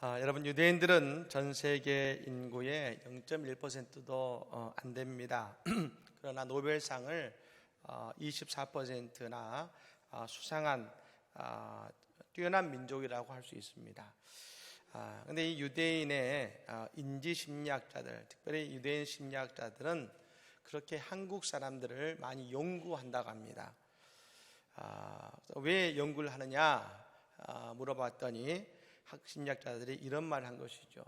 여러분, 유대인들은 전 세계 인구의 0.1%도 안 됩니다. 그러나 노벨상을 24%나 수상한 뛰어난 민족이라고 할 수 있습니다. 그런데 이 유대인의 인지 심리학자들, 특별히 유대인 심리학자들은 그렇게 한국 사람들을 많이 연구한다고 합니다. 왜 연구를 하느냐 물어봤더니 학심리학자들이 이런 말을 한 것이죠.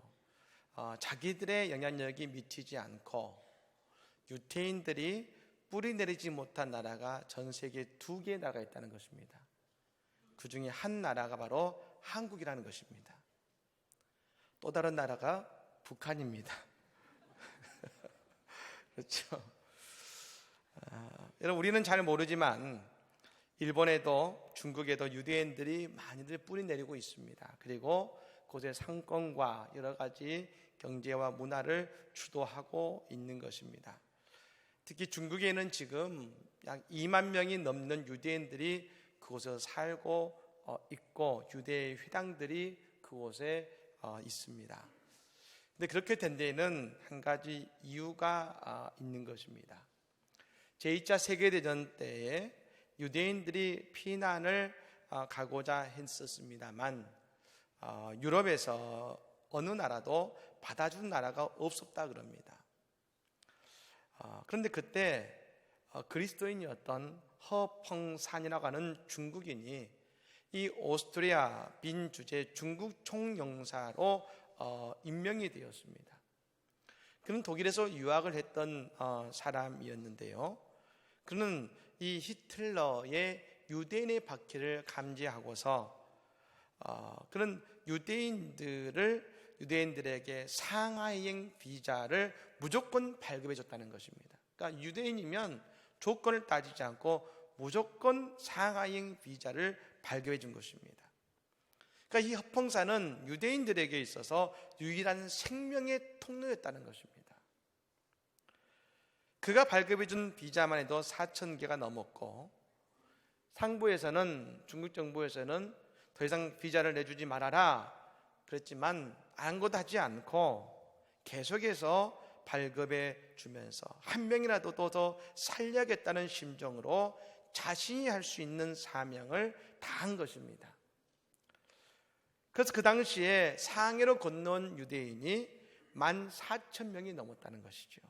자기들의 영향력이 미치지 않고 유대인들이 뿌리 내리지 못한 나라가 전 세계 2개의 나라가 있다는 것입니다. 그 중에 한 나라가 바로 한국이라는 것입니다. 또 다른 나라가 북한입니다. 그렇죠. 여러분, 우리는 잘 모르지만 일본에도 중국에도 유대인들이 많이들 뿌리 내리고 있습니다. 그리고 그곳의 상권과 여러 가지 경제와 문화를 주도하고 있는 것입니다. 특히 중국에는 지금 약 2만 명이 넘는 유대인들이 그곳에 살고 있고 유대의 회당들이 그곳에 있습니다. 근데 그렇게 된 데에는 한 가지 이유가 있는 것입니다. 제2차 세계대전 때에 유대인들이 피난을 가고자 했었습니다만 유럽에서 어느 나라도 받아준 나라가 없었다 그럽니다. 그런데 그때 그리스도인이었던 허펑산이라고 하는 중국인이 이 오스트리아 빈 주재 중국 총영사로 임명이 되었습니다. 그는 독일에서 유학을 했던 사람이었는데요. 그는 이 히틀러의 유대인의 박해를 감지하고서 그런 유대인들에게 상하이행 비자를 무조건 발급해 줬다는 것입니다. 그러니까 유대인이면 조건을 따지지 않고 무조건 상하이행 비자를 발급해 준 것입니다. 그러니까 이 허펑사는 유대인들에게 있어서 유일한 생명의 통로였다는 것입니다. 그가 발급해 준 비자만 해도 4,000개가 넘었고 상부에서는 중국 정부에서는 더 이상 비자를 내주지 말아라 그랬지만 아무것도 하지 않고 계속해서 발급해 주면서 한 명이라도 더 살려야겠다는 심정으로 자신이 할 수 있는 사명을 다한 것입니다. 그래서 그 당시에 상해로 건너온 유대인이 14,000명이 넘었다는 것이죠.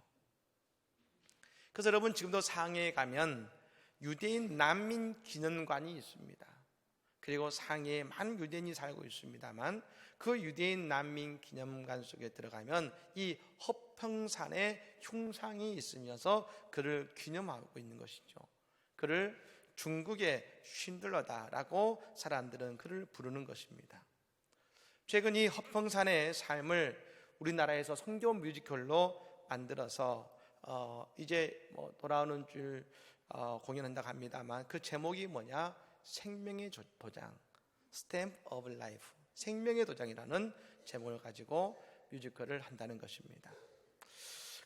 그래서 여러분, 지금도 상해에 가면 유대인 난민 기념관이 있습니다. 그리고 상해에 많은 유대인이 살고 있습니다만 그 유대인 난민 기념관 속에 들어가면 이 허펑산의 흉상이 있으면서 그를 기념하고 있는 것이죠. 그를 중국의 쉰들러다라고 사람들은 그를 부르는 것입니다. 최근 이 허펑산의 삶을 우리나라에서 성교 뮤지컬로 만들어서 이제 돌아오는 줄 공연한다고 합니다만 그 제목이 뭐냐? 생명의 도장, Stamp of Life, 생명의 도장이라는 제목을 가지고 뮤지컬을 한다는 것입니다.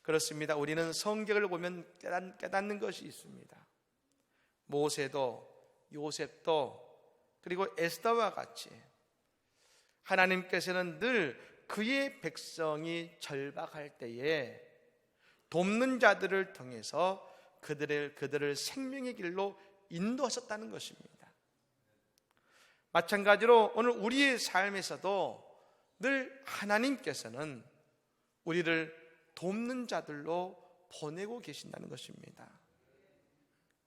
그렇습니다. 우리는 성경을 보면 깨닫는 것이 있습니다. 모세도 요셉도 그리고 에스더와 같이 하나님께서는 늘 그의 백성이 절박할 때에 돕는 자들을 통해서 그들을 생명의 길로 인도하셨다는 것입니다. 마찬가지로 오늘 우리의 삶에서도 늘 하나님께서는 우리를 돕는 자들로 보내고 계신다는 것입니다.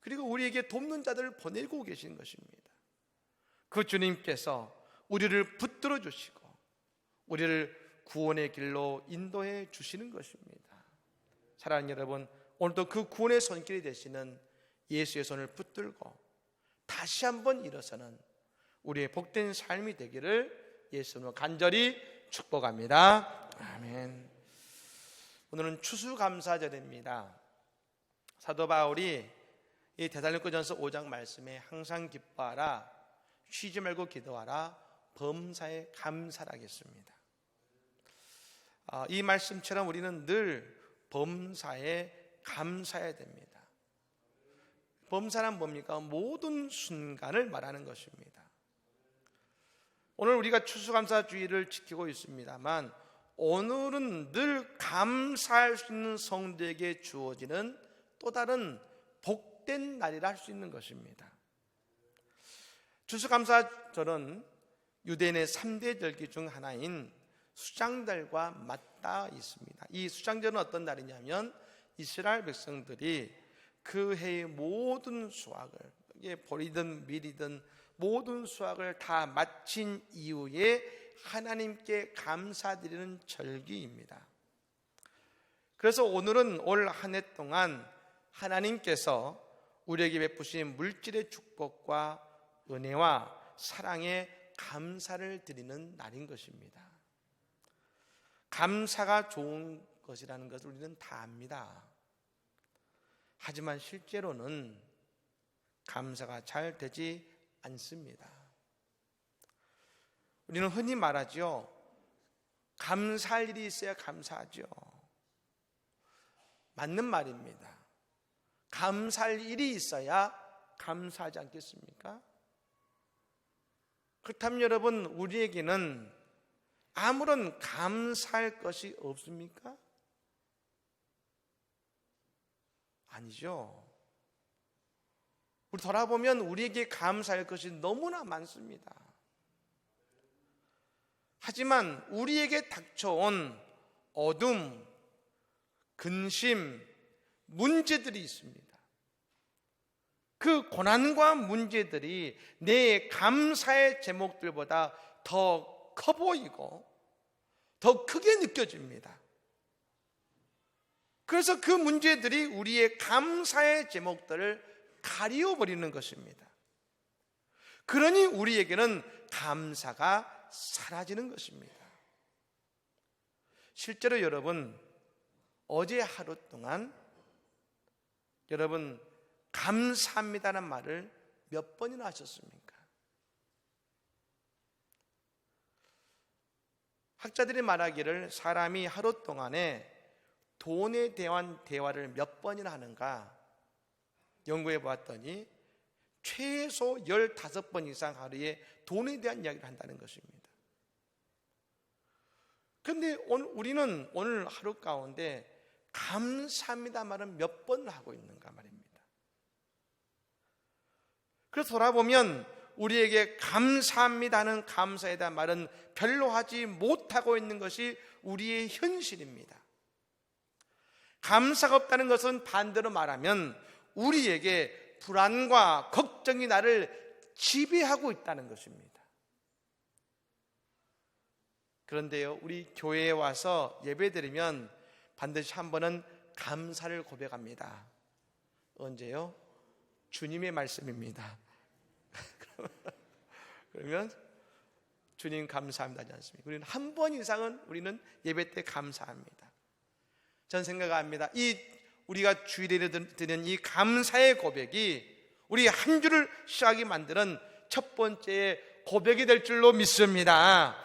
그리고 우리에게 돕는 자들을 보내고 계신 것입니다. 그 주님께서 우리를 붙들어 주시고 우리를 구원의 길로 인도해 주시는 것입니다. 사랑하는 여러분, 오늘도 그 구원의 손길이 되시는 예수의 손을 붙들고 다시 한번 일어서는 우리의 복된 삶이 되기를 예수님으로 간절히 축복합니다. 아멘. 오늘은 추수감사절입니다. 사도 바울이 이 데살로니가전서 5장 말씀에 항상 기뻐하라, 쉬지 말고 기도하라, 범사에 감사하겠습니다. 이 말씀처럼 우리는 늘 범사에 감사해야 됩니다. 범사란 뭡니까? 모든 순간을 말하는 것입니다. 오늘 우리가 추수감사주의를 지키고 있습니다만 오늘은 늘 감사할 수 있는 성도에게 주어지는 또 다른 복된 날이라 할 수 있는 것입니다. 추수감사절은 유대인의 3대 절기 중 하나인 수장절과 맞닿아 있습니다. 이 수장절은 어떤 날이냐면 이스라엘 백성들이 그 해의 모든 수확을, 이게 보리든 밀이든 모든 수확을 다 마친 이후에 하나님께 감사드리는 절기입니다. 그래서 오늘은 올 한 해 동안 하나님께서 우리에게 베푸신 물질의 축복과 은혜와 사랑에 감사를 드리는 날인 것입니다. 감사가 좋은 것이라는 것을 우리는 다 압니다. 하지만 실제로는 감사가 잘 되지 않습니다. 우리는 흔히 말하죠. 감사할 일이 있어야 감사하죠. 맞는 말입니다. 감사할 일이 있어야 감사하지 않겠습니까? 그렇다면 여러분, 우리에게는 아무런 감사할 것이 없습니까? 아니죠. 우리 돌아보면 우리에게 감사할 것이 너무나 많습니다. 하지만 우리에게 닥쳐온 어둠, 근심, 문제들이 있습니다. 그 고난과 문제들이 내 감사의 제목들보다 더 커 보이고 더 크게 느껴집니다. 그래서 그 문제들이 우리의 감사의 제목들을 가리워버리는 것입니다. 그러니 우리에게는 감사가 사라지는 것입니다. 실제로 여러분, 어제 하루 동안 여러분 감사합니다는 말을 몇 번이나 하셨습니까? 학자들이 말하기를 사람이 하루 동안에 돈에 대한 대화를 몇 번이나 하는가 연구해 보았더니 최소 15번 이상 하루에 돈에 대한 이야기를 한다는 것입니다. 그런데 우리는 오늘 하루 가운데 감사합니다 말은 몇 번을 하고 있는가 말입니다. 그래서 돌아보면 우리에게 감사합니다는 감사에 대한 말은 별로 하지 못하고 있는 것이 우리의 현실입니다. 감사가 없다는 것은 반대로 말하면 우리에게 불안과 걱정이 나를 지배하고 있다는 것입니다. 그런데요, 우리 교회에 와서 예배드리면 반드시 한 번은 감사를 고백합니다. 언제요? 주님의 말씀입니다. 그러면 주님 감사합니다 하지 않습니까? 우리는 한 번 이상은 우리는 예배 때 감사합니다. 전 생각합니다. 우리가 주일에 드리는 이 감사의 고백이 우리 한 주를 시작이 만드는 첫 번째 고백이 될 줄로 믿습니다.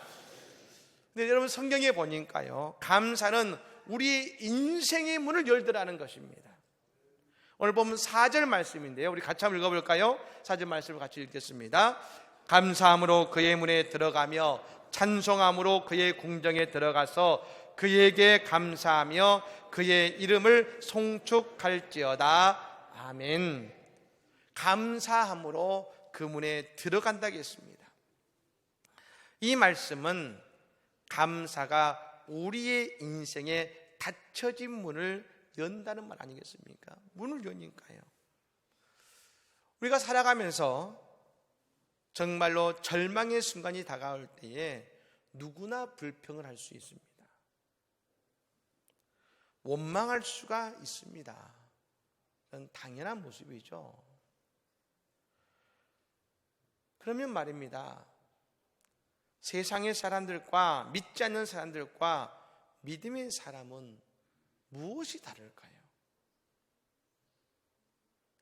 근데 여러분, 성경에 보니까요, 감사는 우리 인생의 문을 열더라는 것입니다. 오늘 보면 4절 말씀인데요, 우리 같이 한번 읽어볼까요? 4절 말씀을 같이 읽겠습니다. 감사함으로 그의 문에 들어가며 찬송함으로 그의 궁정에 들어가서 그에게 감사하며 그의 이름을 송축할지어다. 아멘. 감사함으로 그 문에 들어간다고 했습니다. 이 말씀은 감사가 우리의 인생에 닫혀진 문을 연다는 말 아니겠습니까? 문을 여니까요. 우리가 살아가면서 정말로 절망의 순간이 다가올 때에 누구나 불평을 할 수 있습니다. 원망할 수가 있습니다. 그건 당연한 모습이죠. 그러면 말입니다, 세상의 사람들과 믿지 않는 사람들과 믿음의 사람은 무엇이 다를까요?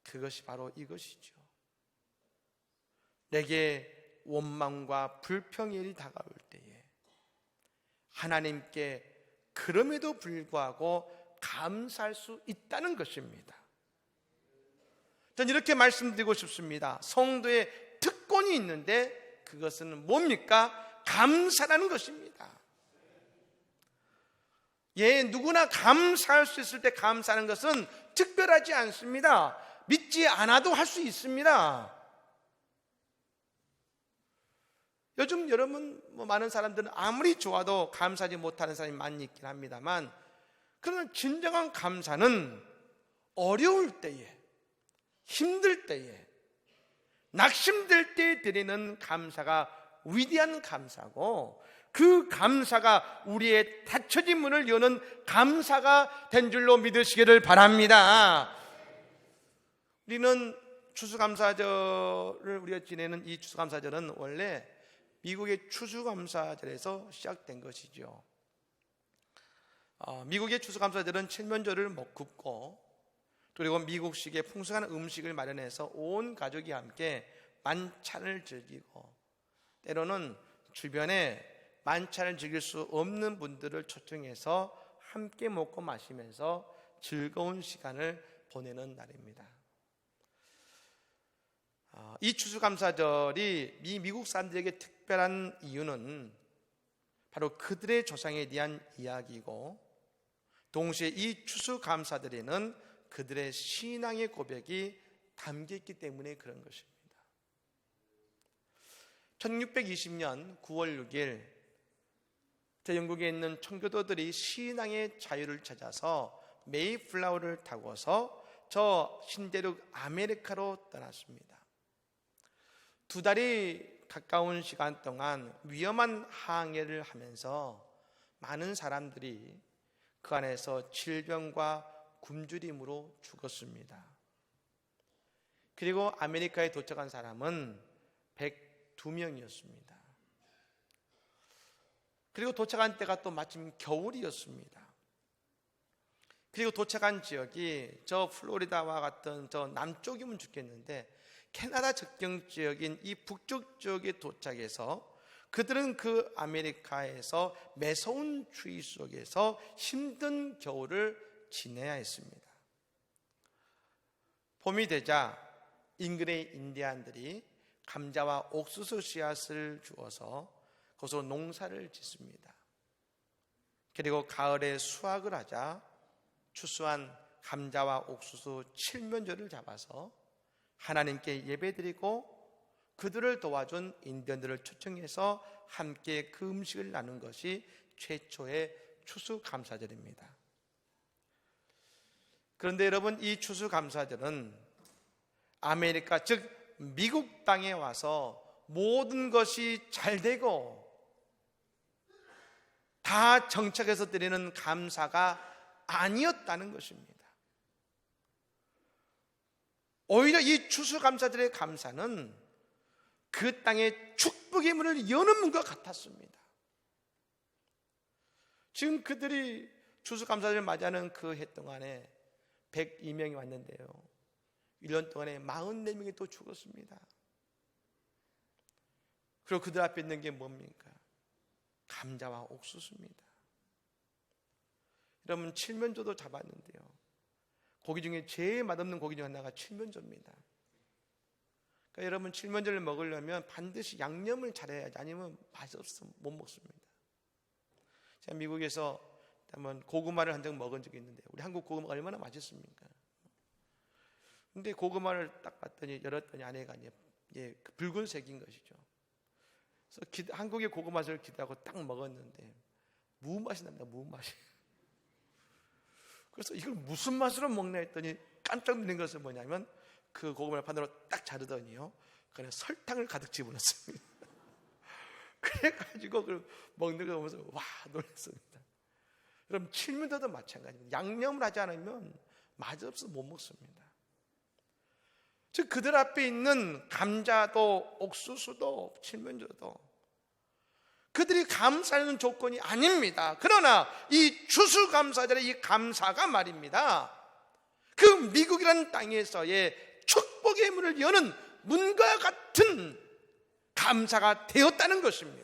그것이 바로 이것이죠. 내게 원망과 불평의 일이 다가올 때에 하나님께 그럼에도 불구하고 감사할 수 있다는 것입니다. 전 이렇게 말씀드리고 싶습니다. 성도의 특권이 있는데 그것은 뭡니까? 감사라는 것입니다. 누구나 감사할 수 있을 때 감사하는 것은 특별하지 않습니다. 믿지 않아도 할 수 있습니다. 요즘 여러분 많은 사람들은 아무리 좋아도 감사하지 못하는 사람이 많이 있긴 합니다만, 그러나 진정한 감사는 어려울 때에, 힘들 때에, 낙심될 때에 드리는 감사가 위대한 감사고, 그 감사가 우리의 닫혀진 문을 여는 감사가 된 줄로 믿으시기를 바랍니다. 우리는 추수감사절을 우리가 지내는 이 추수감사절은 원래 미국의 추수감사절에서 시작된 것이죠. 미국의 추수감사절은 칠면조를 못 굽고, 그리고 미국식의 풍성한 음식을 마련해서 온 가족이 함께 만찬을 즐기고, 때로는 주변에 만찬을 즐길 수 없는 분들을 초청해서 함께 먹고 마시면서 즐거운 시간을 보내는 날입니다. 이 추수감사절이 미국 사람들에게 특별한 이유는 바로 그들의 조상에 대한 이야기이고, 동시에 이 추수감사절에는 그들의 신앙의 고백이 담겨있기 때문에 그런 것입니다. 1620년 9월 6일 영국에 있는 청교도들이 신앙의 자유를 찾아서 메이플라워를 타고서 저 신대륙 아메리카로 떠났습니다. 2달이 가까운 시간 동안 위험한 항해를 하면서 많은 사람들이 그 안에서 질병과 굶주림으로 죽었습니다. 그리고 아메리카에 도착한 사람은 102명이었습니다. 그리고 도착한 때가 또 마침 겨울이었습니다. 그리고 도착한 지역이 저 플로리다와 같은 저 남쪽이면 좋겠는데, 캐나다 접경 지역인 이 북쪽 지역에 도착해서 그들은 그 아메리카에서 매서운 추위 속에서 힘든 겨울을 지내야 했습니다. 봄이 되자 인근의 인디안들이 감자와 옥수수 씨앗을 주어서 거기서 농사를 짓습니다. 그리고 가을에 수확을 하자 추수한 감자와 옥수수 칠면조를 잡아서 하나님께 예배드리고, 그들을 도와준 인디언들을 초청해서 함께 그 음식을 나눈 것이 최초의 추수감사절입니다. 그런데 여러분, 이 추수감사절은 아메리카, 즉 미국 땅에 와서 모든 것이 잘 되고 다 정착해서 드리는 감사가 아니었다는 것입니다. 오히려 이 추수감사절의 감사는 그 땅의 축복의 문을 여는 문과 같았습니다. 지금 그들이 추수감사절을 맞이하는 그 해 동안에 102명이 왔는데요, 1년 동안에 44명이 또 죽었습니다. 그리고 그들 앞에 있는 게 뭡니까? 감자와 옥수수입니다. 여러분, 칠면조도 잡았는데요, 고기 중에 제일 맛없는 고기 중 하나가 칠면조입니다. 그러니까 여러분, 칠면조를 먹으려면 반드시 양념을 잘해야지, 아니면 맛이 없어 못 먹습니다. 제가 미국에서 한번 고구마를 한 장 먹은 적이 있는데, 우리 한국 고구마가 얼마나 맛있습니까? 근데 고구마를 딱 봤더니, 열었더니 안에가 그 붉은색인 것이죠. 그래서 한국의 고구마를 기대하고 딱 먹었는데 무맛이 납니다. 무맛이. 그래서 이걸 무슨 맛으로 먹나 했더니 깜짝 놀란 것은 뭐냐면, 그 고구마를 반으로 딱 자르더니요, 그냥 설탕을 가득 집어넣습니다. 그래가지고 그걸 먹는 거 보면서 와, 놀랐습니다. 그럼 칠면조도 마찬가지입니다. 양념을 하지 않으면 맛없어서 못 먹습니다. 즉 그들 앞에 있는 감자도 옥수수도 칠면조도 그들이 감사하는 조건이 아닙니다. 그러나 이 추수감사절의 이 감사가 말입니다, 그 미국이라는 땅에서의 축복의 문을 여는 문과 같은 감사가 되었다는 것입니다.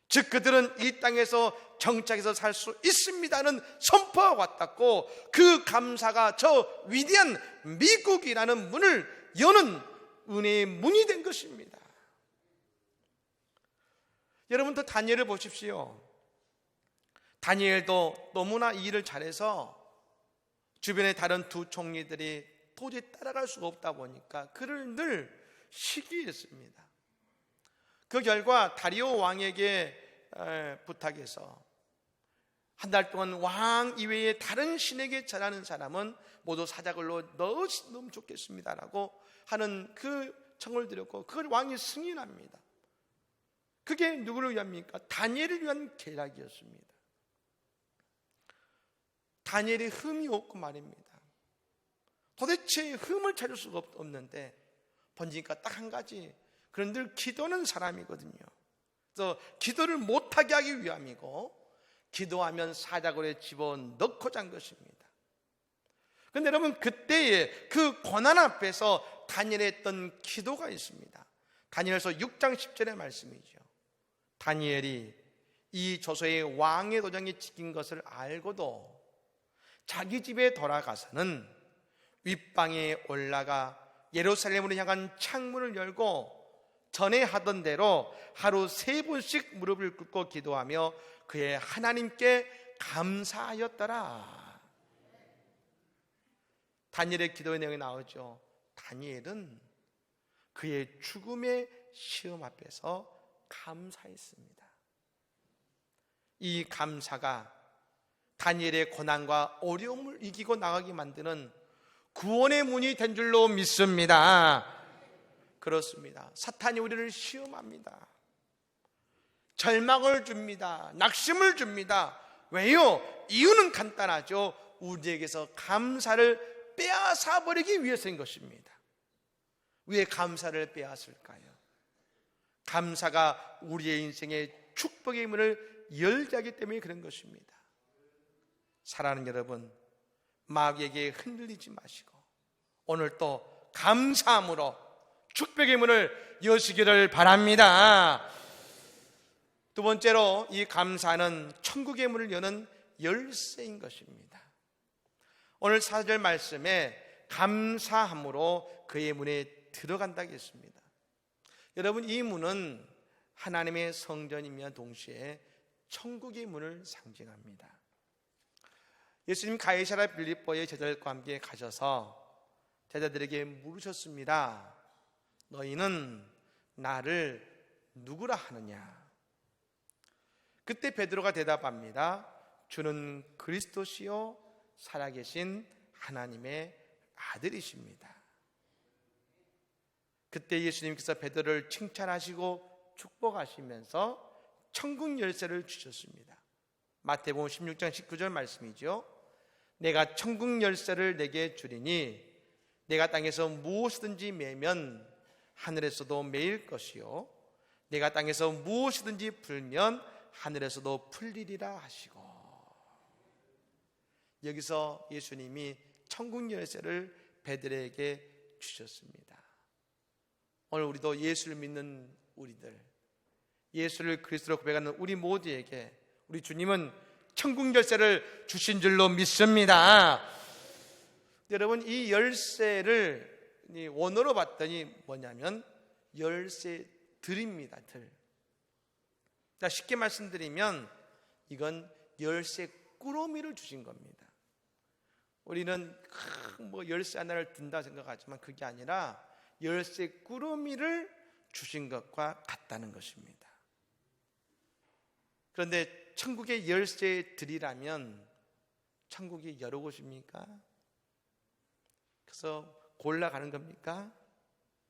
즉 그들은 이 땅에서 정착해서 살 수 있습니다는 선포가 왔다고, 그 감사가 저 위대한 미국이라는 문을 여는 은혜의 문이 된 것입니다. 여러분도 다니엘을 보십시오. 다니엘도 너무나 이 일을 잘해서 주변의 다른 두 총리들이 도저히 따라갈 수가 없다 보니까 그를 늘 시기했습니다. 그 결과 다리오 왕에게 부탁해서 한 달 동안 왕 이외에 다른 신에게 절하는 사람은 모두 사자굴로 넣으면 좋겠습니다라고 하는 그 청을 드렸고, 그걸 왕이 승인합니다. 그게 누구를 위함입니까? 다니엘을 위한 계략이었습니다. 다니엘이 흠이 없고 말입니다. 도대체 흠을 찾을 수가 없는데 번지니까 딱 한 가지, 그런 늘 기도하는 사람이거든요. 그래서 기도를 못하게 하기 위함이고, 기도하면 사자굴에 집어넣고 잔 것입니다. 그런데 여러분, 그때의 그 고난 앞에서 다니엘이 했던 기도가 있습니다. 다니엘서 6장 10절의 말씀이죠. 다니엘이 이 조서의 왕의 도장이 찍힌 것을 알고도 자기 집에 돌아가서는 윗방에 올라가 예루살렘으로 향한 창문을 열고 전에 하던 대로 하루 3번씩 무릎을 꿇고 기도하며 그의 하나님께 감사하였더라. 다니엘의 기도의 내용이 나오죠. 다니엘은 그의 죽음의 시험 앞에서 감사했습니다. 이 감사가 다니엘의 고난과 어려움을 이기고 나가게 만드는 구원의 문이 된 줄로 믿습니다. 그렇습니다. 사탄이 우리를 시험합니다. 절망을 줍니다. 낙심을 줍니다. 왜요? 이유는 간단하죠. 우리에게서 감사를 빼앗아 버리기 위해서인 것입니다. 왜 감사를 빼앗을까요? 감사가 우리의 인생의 축복의 문을 열게 하기 때문에 그런 것입니다. 사랑하는 여러분, 마귀에게 흔들리지 마시고 오늘 또 감사함으로 축복의 문을 여시기를 바랍니다. 두 번째로, 이 감사는 천국의 문을 여는 열쇠인 것입니다. 오늘 4절 말씀에 감사함으로 그의 문에 들어간다고 했습니다. 여러분, 이 문은 하나님의 성전이며 동시에 천국의 문을 상징합니다. 예수님 가이사랴 빌립보의 제자들과 함께 가셔서 제자들에게 물으셨습니다. 너희는 나를 누구라 하느냐? 그때 베드로가 대답합니다. 주는 그리스도시요 살아계신 하나님의 아들이십니다. 그때 예수님께서 베드로를 칭찬하시고 축복하시면서 천국 열쇠를 주셨습니다. 마태복음 16장 19절 말씀이죠. 내가 천국 열쇠를 내게 주리니 내가 땅에서 무엇이든지 매면 하늘에서도 매일 것이요 내가 땅에서 무엇이든지 풀면 하늘에서도 풀리리라 하시고, 여기서 예수님이 천국 열쇠를 베드로에게 주셨습니다. 오늘 우리도 예수를 믿는 우리들, 예수를 그리스도로 고백하는 우리 모두에게 우리 주님은 천국 열쇠를 주신 줄로 믿습니다. 여러분, 이 열쇠를 원어로 봤더니 뭐냐면 열쇠들입니다. 들. 자, 쉽게 말씀드리면 이건 열쇠 꾸러미를 주신 겁니다. 우리는 뭐 열쇠 하나를 든다 생각하지만 그게 아니라 열쇠 꾸러미를 주신 것과 같다는 것입니다. 그런데 천국의 열쇠들이라면 천국이 여러 곳입니까? 그래서 골라가는 겁니까?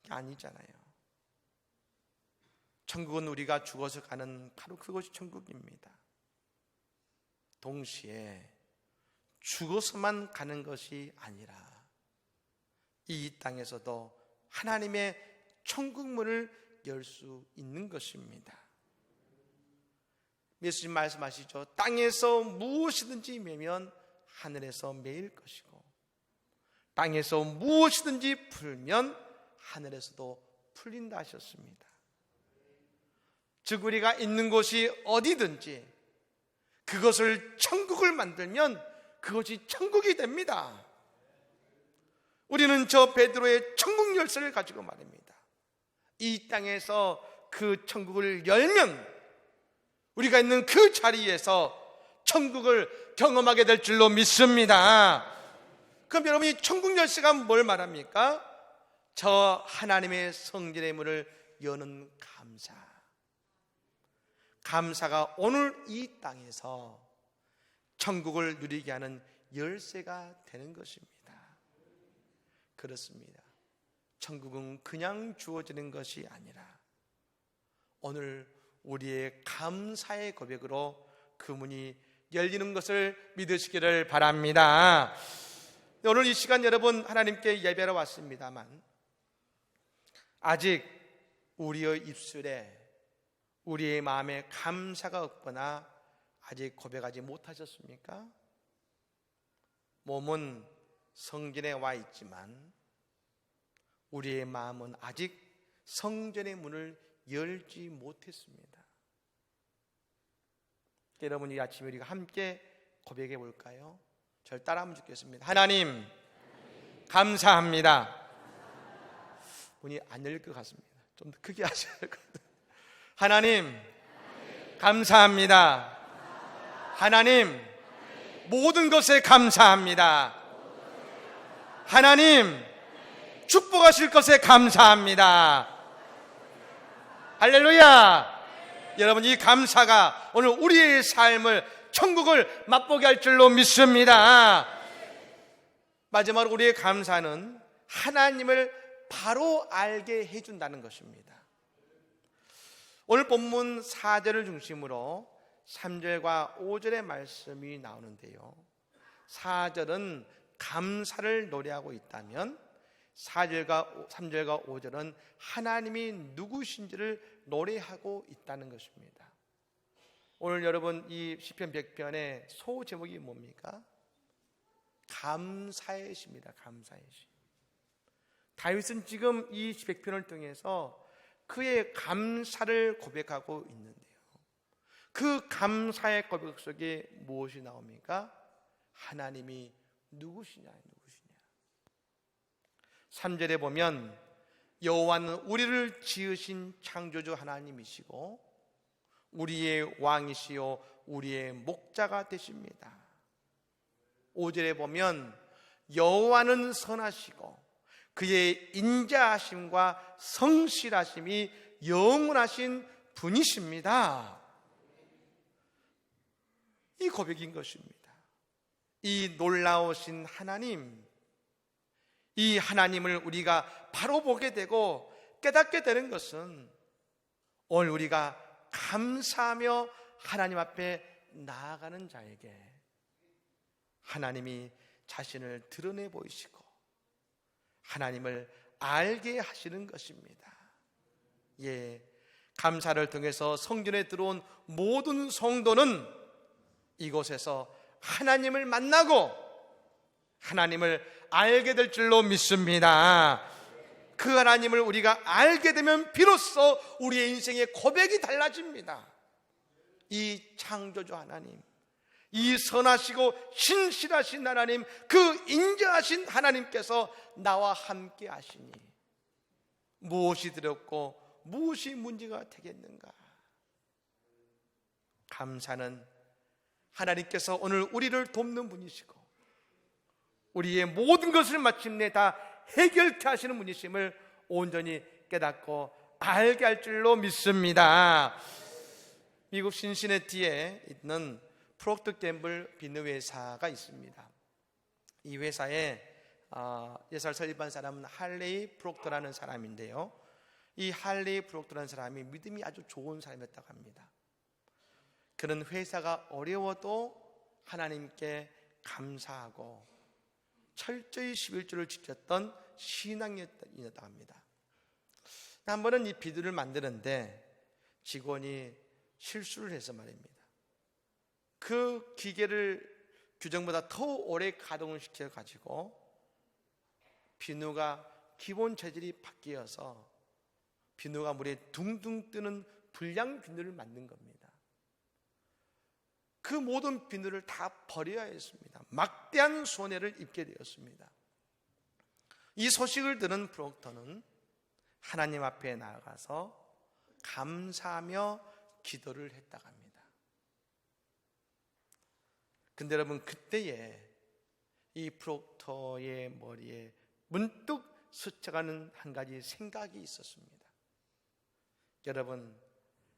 아니잖아요. 천국은 우리가 죽어서 가는 바로 그것이 천국입니다. 동시에 죽어서만 가는 것이 아니라 이 땅에서도 하나님의 천국문을 열 수 있는 것입니다. 예수님 말씀하시죠. 땅에서 무엇이든지 매면 하늘에서 매일 것이고 땅에서 무엇이든지 풀면 하늘에서도 풀린다 하셨습니다. 즉 우리가 있는 곳이 어디든지 그것을 천국을 만들면 그것이 천국이 됩니다. 우리는 저 베드로의 천국 열쇠를 가지고 말입니다. 이 땅에서 그 천국을 열면 우리가 있는 그 자리에서 천국을 경험하게 될 줄로 믿습니다. 그럼 여러분이 천국 열쇠가 뭘 말합니까? 저 하나님의 성전의 문을 여는 감사. 감사가 오늘 이 땅에서 천국을 누리게 하는 열쇠가 되는 것입니다. 그렇습니다. 천국은 그냥 주어지는 것이 아니라 오늘 우리의 감사의 고백으로 그 문이 열리는 것을 믿으시기를 바랍니다. 오늘 이 시간 여러분 하나님께 예배하러 왔습니다만 아직 우리의 입술에 우리의 마음에 감사가 없거나 아직 고백하지 못하셨습니까? 몸은 성전에 와 있지만 우리의 마음은 아직 성전의 문을 열지 못했습니다. 여러분 이 아침에 우리가 함께 고백해 볼까요? 저를 따라 한번 죽겠습니다. 하나님 감사합니다. 문이 안 열릴 것 같습니다. 좀 더 크게 하셔야 될 것 같아요. 하나님 감사합니다. 하나님 모든 것에 감사합니다. 하나님 축복하실 것에 감사합니다. 할렐루야. 여러분 이 감사가 오늘 우리의 삶을 천국을 맛보게 할 줄로 믿습니다. 마지막으로 우리의 감사는 하나님을 바로 알게 해준다는 것입니다. 오늘 본문 4절을 중심으로 3절과 5절의 말씀이 나오는데요, 4절은 감사를 노래하고 있다면 3절과 5절은 하나님이 누구신지를 노래하고 있다는 것입니다. 오늘 여러분 이 시편 100편의 소제목이 뭡니까? 감사의 시입니다. 감사의 시. 다윗은 지금 이 100편을 통해서 그의 감사를 고백하고 있는데요, 그 감사의 고백 속에 무엇이 나옵니까? 하나님이 누구시냐. 3절에 보면 여호와는 우리를 지으신 창조주 하나님이시고 우리의 왕이시요 우리의 목자가 되십니다. 5절에 보면 여호와는 선하시고 그의 인자하심과 성실하심이 영원하신 분이십니다. 이 고백인 것입니다. 이 놀라우신 하나님, 이 하나님을 우리가 바로 보게 되고 깨닫게 되는 것은 오늘 우리가 감사하며 하나님 앞에 나아가는 자에게 하나님이 자신을 드러내 보이시고 하나님을 알게 하시는 것입니다. 예, 감사를 통해서 성전에 들어온 모든 성도는 이곳에서 하나님을 만나고 하나님을 알게 될 줄로 믿습니다. 그 하나님을 우리가 알게 되면 비로소 우리의 인생의 고백이 달라집니다. 이 창조주 하나님, 이 선하시고 신실하신 하나님, 그 인자하신 하나님께서 나와 함께 하시니 무엇이 두렵고 무엇이 문제가 되겠는가? 감사는 하나님께서 오늘 우리를 돕는 분이시고 우리의 모든 것을 마침내 다 해결케 하시는 분이심을 온전히 깨닫고 알게 할 줄로 믿습니다. 미국 신시내티에 있는 프록터 갬블 비누 회사가 있습니다. 이 회사에 6살 설립한 사람은 할레이 프록터라는 사람인데요, 이 할레이 프록터라는 사람이 믿음이 아주 좋은 사람이었다고 합니다. 그는 회사가 어려워도 하나님께 감사하고 철저히 11조를 지켰던 신앙이었다고 합니다. 한 번은 이 비누를 만드는데 직원이 실수를 해서 말입니다, 그 기계를 규정보다 더 오래 가동을 시켜가지고 비누가 기본 재질이 바뀌어서 비누가 물에 둥둥 뜨는 불량 비누를 만든 겁니다. 그 모든 비누를 다 버려야 했습니다. 막대한 손해를 입게 되었습니다. 이 소식을 들은 프록터는 하나님 앞에 나아가서 감사하며 기도를 했다고 합니다. 근데 여러분, 그때에 이 프록터의 머리에 문득 스쳐가는 한 가지 생각이 있었습니다. 여러분,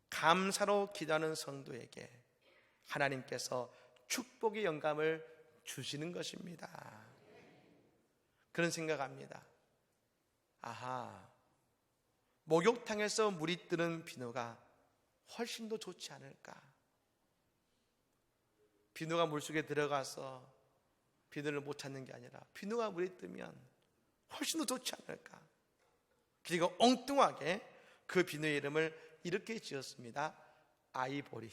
감사로 기도하는 성도에게 하나님께서 축복의 영감을 주시는 것입니다. 그런 생각합니다. 아하, 목욕탕에서 물이 뜨는 비누가 훨씬 더 좋지 않을까? 비누가 물속에 들어가서 비누를 못 찾는 게 아니라 비누가 물에 뜨면 훨씬 더 좋지 않을까? 그리고 엉뚱하게 그 비누의 이름을 이렇게 지었습니다. 아이보리.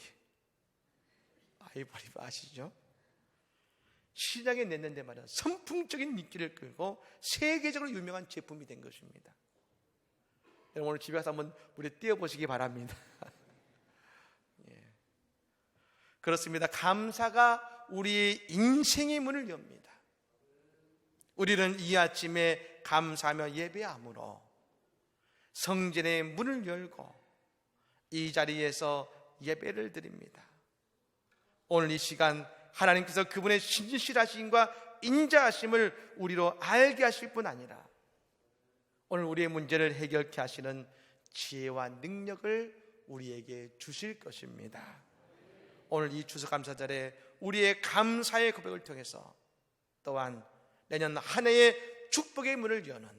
아이보리 아시죠? 시장에 냈는데 말이야, 선풍적인 인기를 끌고 세계적으로 유명한 제품이 된 것입니다. 여러분, 오늘 집에 가서 한번 물에 띄워보시기 바랍니다. 예. 그렇습니다. 감사가 우리의 인생의 문을 엽니다. 우리는 이 아침에 감사하며 예배함으로 성전의 문을 열고 이 자리에서 예배를 드립니다. 오늘 이 시간 하나님께서 그분의 신실하심과 인자하심을 우리로 알게 하실 뿐 아니라 오늘 우리의 문제를 해결케 하시는 지혜와 능력을 우리에게 주실 것입니다. 오늘 이 추수감사절에 우리의 감사의 고백을 통해서 또한 내년 한 해의 축복의 문을 여는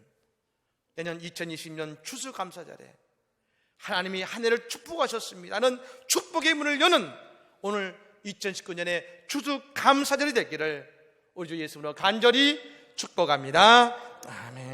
내년 2020년 추수감사절에 하나님이 한 해를 축복하셨습니다 하는 축복의 문을 여는 오늘 2019년의 추수감사절이 되기를 우리 주 예수님으로 간절히 축복합니다. 아멘.